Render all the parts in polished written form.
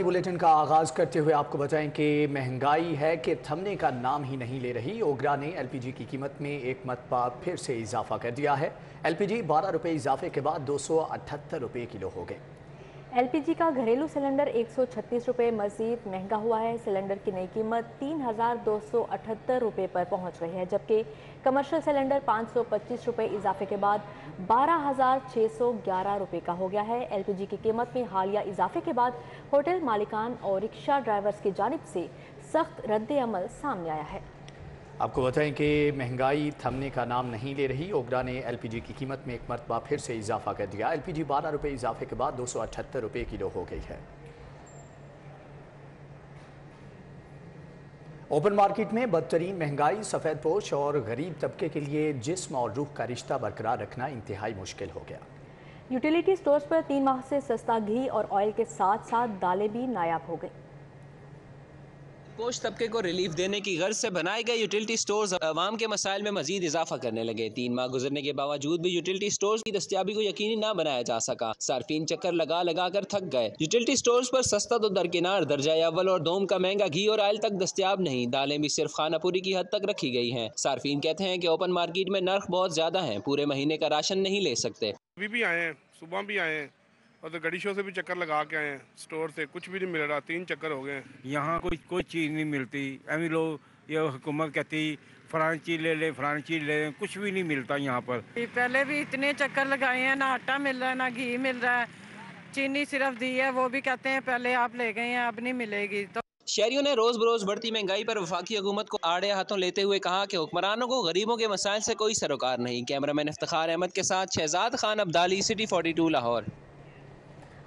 Bulletin का आगाज करते हुए आपको बताएं कि महंगाई है कि थमने का नाम ही नहीं ले रही। ओगरा ने एलपीजी की कीमत में एक मरतबा फिर से इजाफा कर दिया है। एलपीजी 12 रुपये इजाफे के बाद 278 रुपये किलो हो गए। एलपीजी का घरेलू सिलेंडर 136 रुपये मजीद महंगा हुआ है। सिलेंडर की नई कीमत 3,278 रुपये पर पहुंच गई है, जबकि कमर्शियल सिलेंडर 525 रुपये इजाफे के बाद 12,611 रुपये का हो गया है। एलपीजी की कीमत में हालिया इजाफे के बाद होटल मालिकान और रिक्शा ड्राइवर्स की जानिब से सख्त रद्द अमल सामने आया है। आपको बताएं कि महंगाई थमने का नाम नहीं ले रही। ओगरा ने एलपीजी की कीमत में एक मरतबा फिर से इजाफा कर दिया। एलपीजी 12 रुपये इजाफे के बाद 278 रुपये किलो हो गई है। ओपन मार्केट में बदतरीन महंगाई, सफ़ेद पोश और गरीब तबके के लिए जिस्म और रूह का रिश्ता बरकरार रखना इंतहाई मुश्किल हो गया। यूटिलिटी स्टोर्स पर 3 माह से सस्ता घी और ऑयल के साथ साथ दालें भी नायाब हो गई। पोश तबके को रिलीफ देने की गर्ज से बनाए गए यूटिलिटी स्टोर्स अवाम के मसाइल में मजीद इजाफा करने लगे। 3 माह गुजरने के बावजूद भी यूटिलिटी स्टोर्स की दस्तयाबी को यकीनी न बनाया जा सका। सार्फिन चक्कर लगा लगा कर थक गए। यूटिलिटी स्टोर्स पर सस्ता तो दरकिनार, दर्जा अव्वल और दोम का महंगा घी और ऑयल तक दस्तयाब नहीं। दालें भी सिर्फ खानापुरी की हद तक रखी गई हैं। सार्फिन कहते हैं कि ओपन मार्केट में नर्ख बहुत ज्यादा है, पूरे महीने का राशन नहीं ले सकते। अभी भी आए हैं, सुबह भी आए हैं और तो गड़ी शो से भी चक्कर लगा के आए हैं। स्टोर से कुछ भी नहीं मिल रहा, 3 चक्कर हो गए हैं। यहाँ कोई चीज़ नहीं मिलती। अभी लोग ये हुकूमत कहती फलानी चीज़ ले ले, फलानी चीज़ ले ले, कुछ भी नहीं मिलता यहाँ पर। पहले भी इतने चक्कर लगाए हैं, ना आटा मिल रहा है ना घी मिल रहा है। चीनी सिर्फ दी है, वो भी कहते हैं पहले आप ले गए हैं अब नहीं मिलेगी। तो शहरियों ने रोज बरोज बढ़ती महंगाई पर वफाकी हुकूमत को आड़े हाथों लेते हुए कहा कि हुक्मरानों को गरीबों के मसाइल से कोई सरोकार नहीं। कैमरामैन इफ्तिखार अहमद के साथ शहजाद खान अब्दाली, सिटी 42 लाहौर।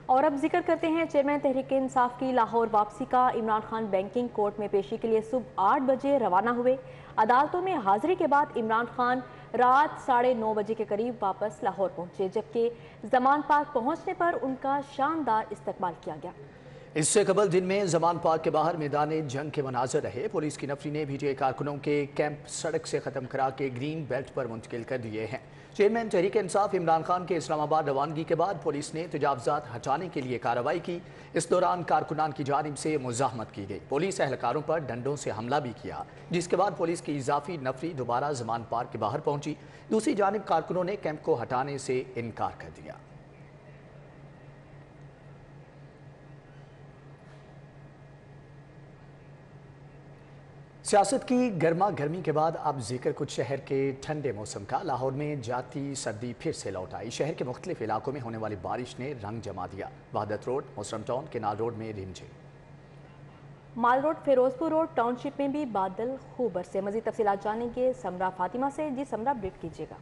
और अब जिक्र करते हैं चेयरमैन तहरीक इंसाफ की लाहौर वापसी का। इमरान खान बैंकिंग कोर्ट में पेशी के लिए सुबह 8 बजे रवाना हुए। अदालतों में हाजिरी के बाद इमरान खान रात 9:30 बजे के करीब वापस लाहौर पहुंचे, जबकि जमान पार्क पहुंचने पर उनका शानदार इस्तकबाल किया गया। इससे कबल दिन में जमान पार्क के बाहर मैदान जंग के मनाजर रहे। पुलिस की नफरी ने पीटीआई कारकुनों के कैंप सड़क से ख़त्म करा के ग्रीन बेल्ट पर मुंतकिल कर दिए हैं। चेयरमैन तहरीक इंसाफ इमरान खान के इस्लामाबाद रवानगी के बाद पुलिस ने तजावुज़ात हटाने के लिए कार्रवाई की। इस दौरान कारकुनान की जानिब से मुज़ाहमत की गई। पुलिस एहलकारों पर डंडों से हमला भी किया, जिसके बाद पुलिस की इजाफी नफरी दोबारा जमान पार्क के बाहर पहुंची। दूसरी जानिब कारकुनों ने कैंप को हटाने से इनकार कर दिया। सियासत की गर्मा गर्मी के बाद अब जिक्र कुछ शहर के ठंडे मौसम का। लाहौर में जाती सर्दी फिर से लौट आई। शहर के मुख्तलिफ इलाकों में होने वाली बारिश ने रंग जमा दिया। वहादत रोड, मोसरम टाउन, केनाल रोड में रिमझिम। Mall road, Ferozepur road township में भी बादल खूब बरसे। मजीद तफसीलात जानेंगे समरा फातिमा से। जी समरा, अपडेट कीजिएगा।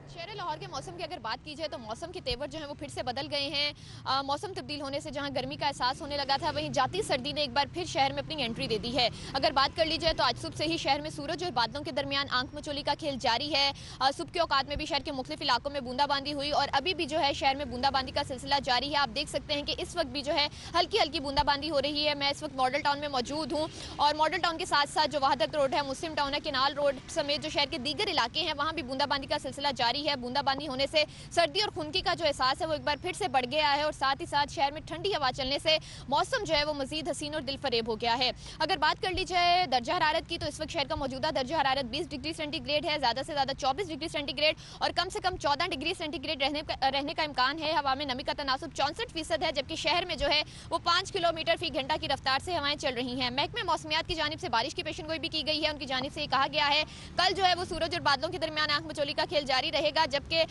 शहर लाहौर के मौसम की अगर बात की जाए तो मौसम के तेवर जो है वो फिर से बदल गए हैं। मौसम तब्दील होने से जहां गर्मी का एहसास होने लगा था, वहीं जाती सर्दी ने एक बार फिर शहर में अपनी एंट्री दे दी है। अगर बात कर ली जाए तो आज सुबह से ही शहर में सूरज और बादलों के दरमियान आंख मचोली का खेल जारी है। सुबह के औकात में भी शहर के मुख्तलिफ इलाकों में बूंदाबांदी हुई और अभी भी जो है शहर में बूंदाबांदी का सिलसिला जारी है। आप देख सकते हैं कि इस वक्त भी जो है हल्की हल्की बूंदाबांदी हो रही है। मैं इस वक्त मॉडल टाउन में मौजूद हूँ और मॉडल टाउन के साथ साथ जो वहादत रोड है, मुस्लिम टाउन है, केनाल रोड समेत जो शहर के दीगर इलाके हैं वहाँ भी बूंदाबांदी का सिलसिला जारी है। बूंदाबांदी होने से सर्दी और खुनकी का जो एहसास है वो एक बार फिर से बढ़ गया है और साथ ही साथ शहर में ठंडी हवा चलने से मौसम जो है वो मजीद हसीन और दिलफरेब हो गया है। अगर बात कर ली जाए दर्जा हरारत की तो इस वक्त शहर का मौजूदा दर्जा हरारत 20 डिग्री सेंटीग्रेड है, ज्यादा से ज्यादा 24 डिग्री सेंटीग्रेड और कम से कम 14 डिग्री सेंटीग्रेड रहने का इम्कान है। हवा में नमी का तनासुब 64% है, जबकि शहर में जो है वो 5 किलोमीटर फी घंटा की रफ्तार से हवाएं चल रही हैं। महकमे मौसमियात की जानिब से बारिश की पेशन गोई भी की गई है। उनकी जानिब से कहा गया है कल जो है वो सूरज और बादलों के दरमियान आंख मचोली का खेल जारी रहेगा, जबकि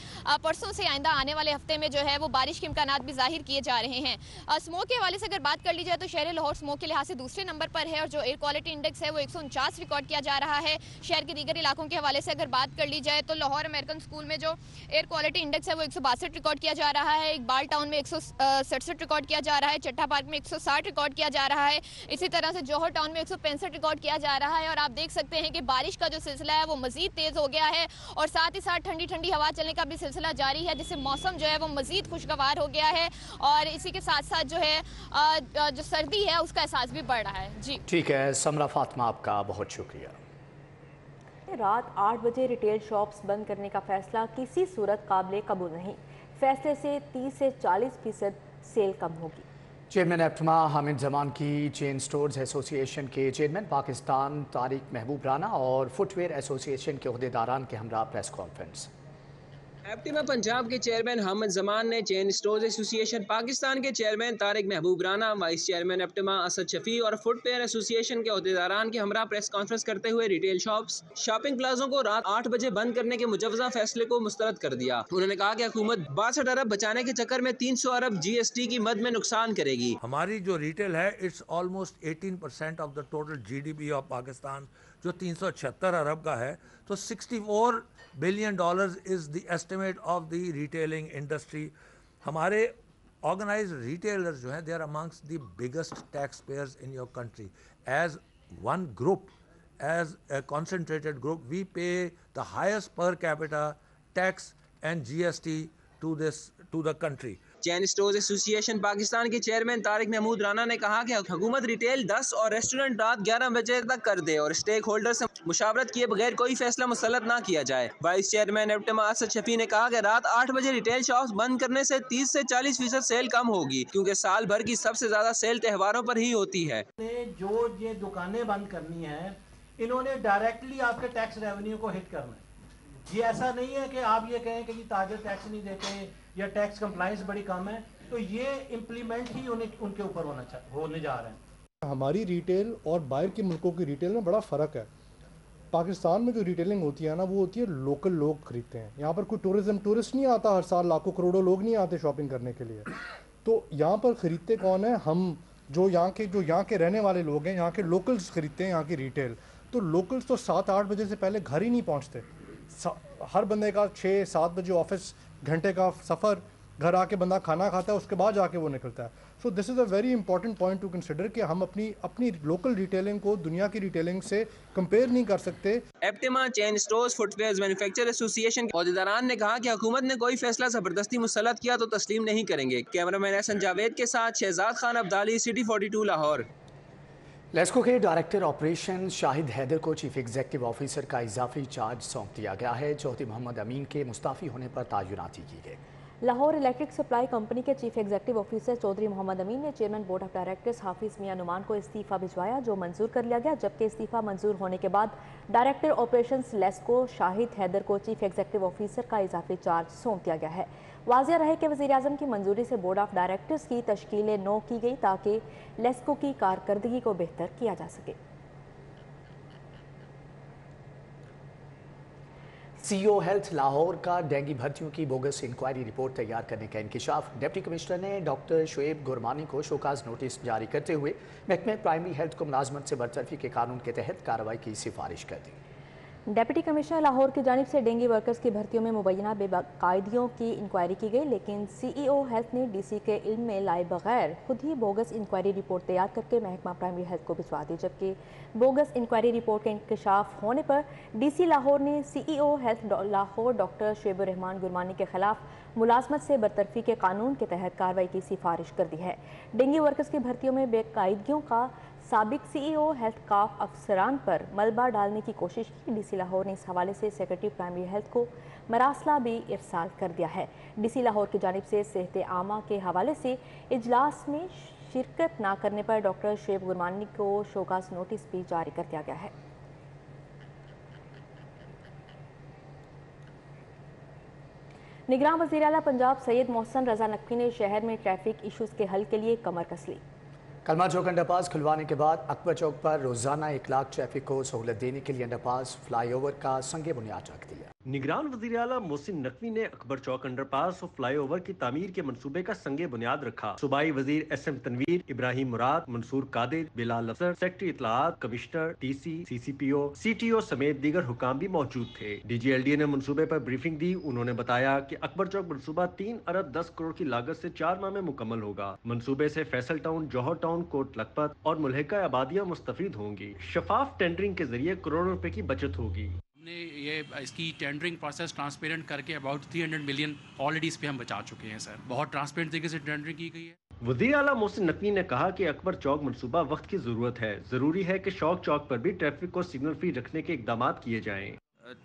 परसों से आइंदा आने वाले हफ्ते में जो है वो बारिश के इम्कानात भी जाहिर किए जा रहे हैं। स्मोक के हवाले से अगर बात कर ली जाए तो शहर लाहौर स्मोक के लिहाज से दूसरे नंबर पर है और जो एयर क्वालिटी इंडेक्स है वो 149 रिकॉर्ड किया जा रहा है। शहर के दीगर इलाकों के हवाले से अगर बात कर ली जाए तो लाहौर अमेरिकन स्कूल में जो एयर क्वालिटी इंडेक्स है वो 162 रिकॉर्ड किया जा रहा है। इकबाल टाउन में 167 रिकॉर्ड किया जा रहा है। चट्टा पार्क में 160 रिकॉर्ड किया जा रहा है। इसी तरह से जौहर टाउन में 165 रिकॉर्ड किया जा रहा है। और आप देख सकते हैं कि बारिश का जो सिलसिला है वो मजीद तेज हो गया है और साथ ही साथ ठंडी ठंडी हवा चलने का भी सिलसिला जारी है, जिससे मौसम जो है वो मजीद खुशगवार हो गया है और इसी के साथ साथ जो है जो सर्दी है उसका एहसास भी बढ़ रहा है। जी ठीक है समरा फातिमा, आपका बहुत शुक्रिया। रात 8 बजे रिटेल शॉप्स बंद करने का फैसला किसी सूरत काबिल कबूल नहीं। फैसले से 30 से 40% सेल कम होगी। चेयरमैन एप्टमा हामिद जमान की चेन स्टोर्स एसोसिएशन के चेयरमैन पाकिस्तान तारिक महबूब राना और फुटवेयर एसोसिएशन के अहदेदारान के हमरा प्रेस कॉन्फ्रेंस। एप्टिमा पंजाब के चेयरमैन हामिद जमान ने चेन स्टोर्स एसोसिएशन पाकिस्तान के चेयरमैन तारिक महबूब राना, वाइस चेयरमैन एप्टिमा असद शफी और फुटवेयर एसोसिएशन के अहदेदारान के हमरा प्रेस कॉन्फ्रेंस करते हुए रिटेल शॉप्स, शॉपिंग प्लाजों को रात 8 बजे बंद करने के मुजवजा फैसले को मुस्तरद कर दिया। उन्होंने कहा कि हुकूमत 62 अरब बचाने के चक्कर में 300 अरब GST की मद में नुकसान करेगी। हमारी जो रिटेल है it's almost 18% of the total GDP of Pakistan, जो 376 अरब का है, तो $64 billion is the estimate of the retailing industry. हमारे ऑर्गेनाइज्ड रिटेलर्स जो हैं they are amongst the biggest tax payers in your country. As one group, as a concentrated group, we pay the highest per capita tax and GST to the country. Chain stores association Pakistan के chairman Tariq Mahmood Rana ने कहा कि हुकूमत retail 10 और restaurant रात 11 बजे तक कर दे और स्टेक होल्डर से मुशावरत किए बगैर कोई फैसला मुसल्लत ना किया जाए। वाइस चेयरमैन एप्टिमा असद शफी ने कहा कि रात 8 बजे रिटेल शॉप्स बंद करने से 30 से 40% सेल कम होगी, क्योंकि साल भर की सबसे ज्यादा सेल त्योहारों पर ही होती है। जो ये दुकानें बंद करनी है, इन्होंने डायरेक्टली आपके टैक्स रेवेन्यू को हिट करना है। ये ऐसा नहीं है कि आप ये कहें कि ताजर टैक्स नहीं देते या टैक्स कंप्लाइंस बड़ी कम है, तो ये इम्प्लीमेंट ही उनके ऊपर होने जा रहे हैं। हमारी रिटेल और बाहर के मुल्कों की रिटेल में बड़ा फ़र्क है। पाकिस्तान में जो रिटेलिंग होती है ना, वो होती है लोकल लोग खरीदते हैं। यहाँ पर कोई टूरिस्ट नहीं आता, हर साल लाखों करोड़ों लोग नहीं आते शॉपिंग करने के लिए। तो यहाँ पर ख़रीदते कौन है? हम जो यहाँ के रहने वाले लोग हैं, यहाँ के लोकल्स खरीदते हैं यहाँ की रिटेल। तो लोकल्स तो 7-8 बजे से पहले घर ही नहीं पहुँचते। हर बंदे का 6-7 बजे ऑफिस, घंटे का सफ़र, घर आके बंदा खाना खाता है, उसके बाद जाके वो निकलता है। So this is a very important point two consider कि हम अपनी लोकल रिटेलिंग को दुनिया की रिटेलिंग से कंपेयर नहीं कर सकते। एप्टिमा chain stores footwear manufacture association के अहदेदारान ने कहा कि हुकूमत ने कोई फैसला जबरदस्ती मुसल्लत किया तो तस्लीम नहीं करेंगे। कैमरामैन हसन जावेद के साथ शहजाद खान अब्दाली, सिटी 42 लाहौर। लेस्को के डायरेक्टर ऑपरेशन शाहिद हैदर को चीफ एग्जीक्यूटिव ऑफिसर का इजाफी चार्ज सौंप दिया गया है। चौधरी मोहम्मद अमीन के मुस्ताफ़ी होने पर तैनाती की गई। लाहौर इलेक्ट्रिक सप्लाई कंपनी के chief executive officer Chaudhry Mohammad Amin ने chairman board of directors Hafiz Mian Noman को इस्तीफ़ा भिजवाया, जो मंजूर कर लिया गया। जबकि इस्तीफ़ा मंजूर होने के बाद डायरेक्टर ऑपरेशंस लेस्को शाहिद हैदर को चीफ एग्जीक्यूटिव ऑफिसर का इजाफी चार्ज सौंप दिया गया है। वाज़िया रहे कि वज़ीर आज़म की मंजूरी से बोर्ड ऑफ डायरेक्टर्स की तश्कील नौ की गई ताकि लेस्को की कारकर्दगी को बेहतर किया जा सके। CEO हेल्थ लाहौर का डेंगू भर्तियों की बोगस इंक्वायरी रिपोर्ट तैयार करने का इंकशाफ। डिप्टी कमिश्नर ने डॉक्टर शुएब गुरमानी को शोकाज नोटिस जारी करते हुए महकमे प्राइमरी हेल्थ को मुलाजमत से बरतरफी के कानून के तहत कार्रवाई की सिफारिश कर दी। डिप्टी कमिश्नर लाहौर की जानिब से डेंगू वर्कर्स की भर्तियों में मुबैना बेकायदियों की इंक्वायरी की गई, लेकिन CEO हेल्थ ने DC के इल्म में लाए बगैर खुद ही बोगस इंक्वायरी रिपोर्ट तैयार करके महकमा प्राइमरी हेल्थ को भिजवा दी। जबकि बोगस इंक्वायरी रिपोर्ट का इंकशाफ होने पर DC लाहौर ने CEO health Lahore doctor Shoaib Rahman Gurmani के खिलाफ मुलाजमत से बरतरफी के कानून के तहत कार्रवाई की सिफारिश कर दी है। डेंगू वर्कर्स की भर्तियों में बेकायदगियों का साबिक CEO हेल्थ काफ अफसरान पर मलबा डालने की कोशिश की। DC लाहौर ने इस हवाले से सेक्रेटरी प्राइमरी हेल्थ को मरासला भी इरसाल कर दिया है। DC लाहौर की जानिब से सेहत आमा के हवाले से इजलास में शिरकत न करने पर डॉक्टर शुएब गुरमानी को शोकाज नोटिस भी जारी कर दिया गया है। निगरान वज़ीर आला पंजाब सैयद मोहसन रजा नकवी ने शहर में ट्रैफिक इशूज़ के हल के लिए कमर कस ली। कलमा चौक अंडरपास खुलवाने के बाद अकबर चौक पर रोजाना 1 लाख ट्रैफिक को सहूलत देने के लिए अंडरपास फ्लाईओवर का संगे बुनियाद रख दिया। निगरान वज़ीर आला मोहसिन नकवी ने अकबर चौक अंडरपास और फ्लाईओवर की तामीर के मंसूबे का संगे बुनियाद रखा। सूबाई वजीर SM तनवीर, इब्राहिम मुराद, मंसूर कादिर, बिलाल अफसर, सेक्रेटरी इत्तलात, कमिश्नर, TC, CCPO, CTO समेत दीगर हुकाम भी मौजूद थे। DGLDA ने मंसूबे पर ब्रीफिंग दी। उन्होंने बताया कि अकबर चौक मंसूबा 3 अरब 10 करोड़ की लागत से 4 माह में मुकम्मल होगा। मंसूबे से फैसल टाउन, जौहर टाउन, कोट लखपत और मुल्हिका आबादियां मुस्तफीद होंगी। शफाफ टेंडरिंग के जरिए करोड़ों रुपए की बचत होगी। हमने ये इसकी टेंडरिंग प्रोसेस ट्रांसपेरेंट करके अबाउट 300 मिलियन ऑलरेडी इस पे हम बचा चुके हैं सर। बहुत ट्रांसपेरेंट तरीके से टेंडरिंग की गई है। वज़ीर आला मोहसिन नकवी ने कहा कि अकबर चौक मंसूबा वक्त की जरूरत है। जरूरी है कि शौक चौक पर भी ट्रैफिक को सिग्नल फ्री रखने के इकदाम किए जाएं।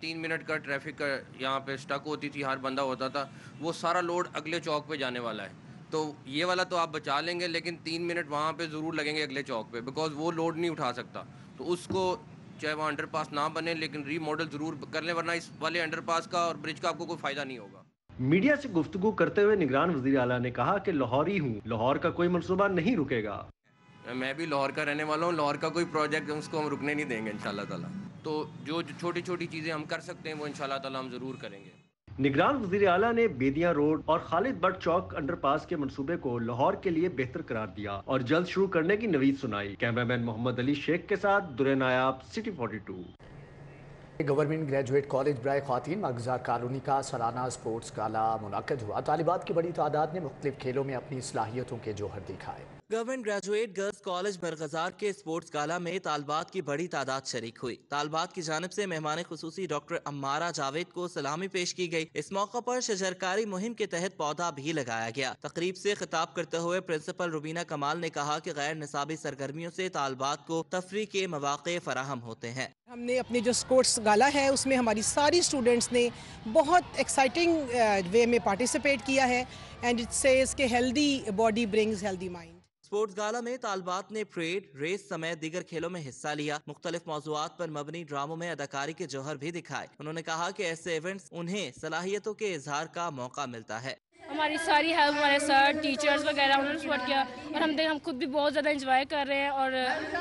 3 मिनट का ट्रैफिक का यहाँ पे स्टक होती थी, हर बंदा होता था, वो सारा लोड अगले चौक पे जाने वाला है। تو یہ والا تو آپ بچا لیں گے، لیکن 3 منٹ وہاں پہ ضرور لگیں گے اگلے چوک پہ، بیکاز وہ لوڈ نہیں اٹھا سکتا. تو اس کو چاہے وہ انڈر پاس نہ بنے لیکن ری ماڈل ضرور کر لیں، ورنہ اس والے انڈر پاس کا اور برج کا آپ کو کوئی فائدہ نہیں ہوگا. میڈیا سے گفتگو کرتے ہوئے نگران وزیر اعلیٰ نے کہا کہ لاہوری ہوں، لاہور کا کوئی منصوبہ نہیں رکے گا. میں بھی لاہور کا رہنے والا ہوں، لاہور کا کوئی پروجیکٹ اس کو ہم رکنے نہیں دیں گے انشاءاللہ تعالیٰ. تو جو چھوٹی چھوٹی چیزیں ہم کر سکتے ہیں وہ انشاءاللہ تعالیٰ ہم ضرور کریں گے. نگران وزیر اعلیٰ نے بیدیاں روڈ اور خالد بٹ چوک انڈر پاس کے منصوبے کو لاہور کے لیے بہتر قرار دیا اور جلد شروع کرنے کی نوید سنائی. کیمرامین محمد علی شیخ کے ساتھ درے نایاب، سٹی 42. گورنمنٹ گریجویٹ کالج برائے خواتین مغزار کالونی کا سالانہ اسپورٹس گالا منعقد ہوا. طالبات کی بڑی تعداد نے مختلف کھیلوں میں اپنی صلاحیتوں کے جوہر دکھائے. گورنمنٹ گریجویٹ گرلز کالج برغزار کے اسپورٹس گالا میں طالبات کی بڑی تعداد شریک ہوئی. طالبات کی جانب سے مہمان خصوصی ڈاکٹر عمارہ جاوید کو سلامی پیش کی گئی. اس موقع پر شجرکاری مہم کے تحت پودا بھی لگایا گیا. تقریب سے خطاب کرتے ہوئے پرنسپل روبینہ کمال نے کہا کہ غیر نصابی سرگرمیوں سے طالبات کو تفریح کے مواقع فراہم ہوتے ہیں. ہم نے اپنے جو اسپورٹس گالا ہے اس میں ہماری ساری اسٹوڈنٹس نے بہت ایکسائٹنگ وے میں پارٹیسپیٹ کیا ہے اینڈ اٹ سیز کہ healthy body brings healthy mind. Sports گالا میں طالبات نے پریڈ، ریس سمیت دیگر کھیلوں میں حصہ لیا. مختلف موضوعات پر مبنی ڈراموں میں اداکاری کے جوہر بھی دکھائے. انہوں نے کہا کہ ایسے ایونٹس انہیں صلاحیتوں کے اظہار کا موقع ملتا ہے. ہماری ساری ہیلپ ہمارے سر ٹیچرز وغیرہ انہوں نے سپورٹ کیا اور ہم خود بھی بہت زیادہ انجوائے کر رہے ہیں اور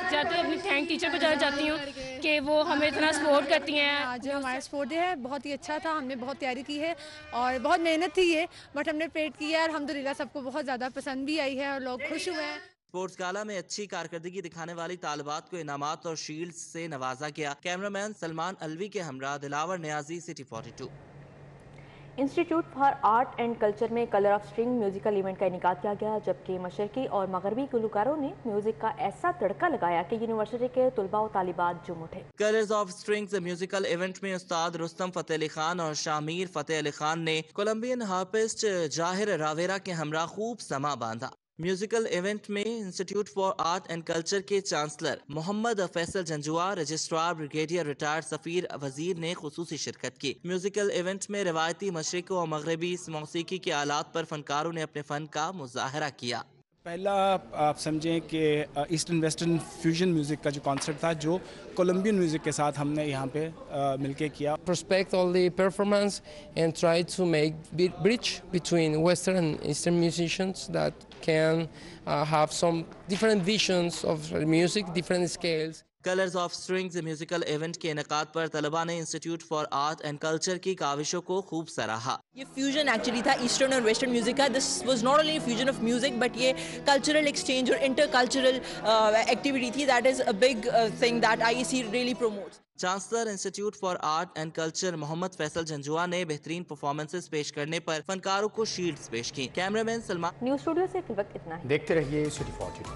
زیادہ اپنی تھینک ٹیچر کو جانا چاہتی ہوں کہ وہ ہمیں اتنا سپورٹ کرتی ہیں. جو ہمارا سپورٹ ڈے ہے بہت ہی اچھا تھا. ہم نے بہت تیاری کی ہے اور بہت محنت تھی یہ، بٹ ہم نے پریڈ کیا ہے. الحمدللہ سب کو بہت زیادہ پسند بھی آئی ہے اور لوگ خوش ہوئے ہیں. اسپورٹس گالا میں اچھی کارکردگی دکھانے والی طالبات کو انعامات اور شیلڈز سے نوازا گیا. کیمرامین سلمان الوی کے ہمراہ Dilawar Niazi, city 42. Institute for art and culture میں colour of string musical event کا انعقاد کیا گیا، جبکہ مشرقی اور مغربی گلوکاروں نے میوزک کا ایسا تڑکا لگایا کہ یونیورسٹی کے طلباء و طالبات جم اٹھے. Colours of strings musical event میں استاد رستم فتح علی خان اور شامیر فتح علی خان نے کولمبین ہارپسٹ جاہر راویرا کے ہمراہ خوب سما باندھا. میوزیکل ایونٹ میں institute for art and culture کے chancellor Muhammad Faisal Janjua, registrar brigadier retired Safir Wazir نے خصوصی شرکت کی. میوزیکل ایونٹ میں روایتی مشرقی اور مغربی موسیقی کے آلات پر فنکاروں نے اپنے فن کا مظاہرہ کیا. پہلا آپ سمجھیں کہ ایسٹرن ویسٹرن فیوژن میوزک کا جو کانسیپٹ تھا جو کولمبین میوزک کے ساتھ ہم نے یہاں پہ مل کے کیا. Prospect all the performance and try to make bridge between Western and Eastern musicians that can have some different visions of music, different scales. Colours of strings musical event کے انعقاد پر طلباء نے institute for art and culture کی کاوشوں کو خوب سراہا. یہ فیوژن ایکچولی تھا ایسٹرن اور ویسٹرن میوزک کا. This was not only fusion of music but یہ کلچرل ایکسچینج اور انٹر کلچرل ایکٹیویٹی تھی. That is a big thing that I see really promotes. Chancellor institute for art and culture Muhammad Faisal Janjua نے بہترین performances پیش کرنے پر فنکاروں کو شیلڈز پیش کی. کیمرامین سلمان. نیوز اسٹوڈیو سے فی الوقت اتنا ہے. دیکھتے رہیے سٹی 42.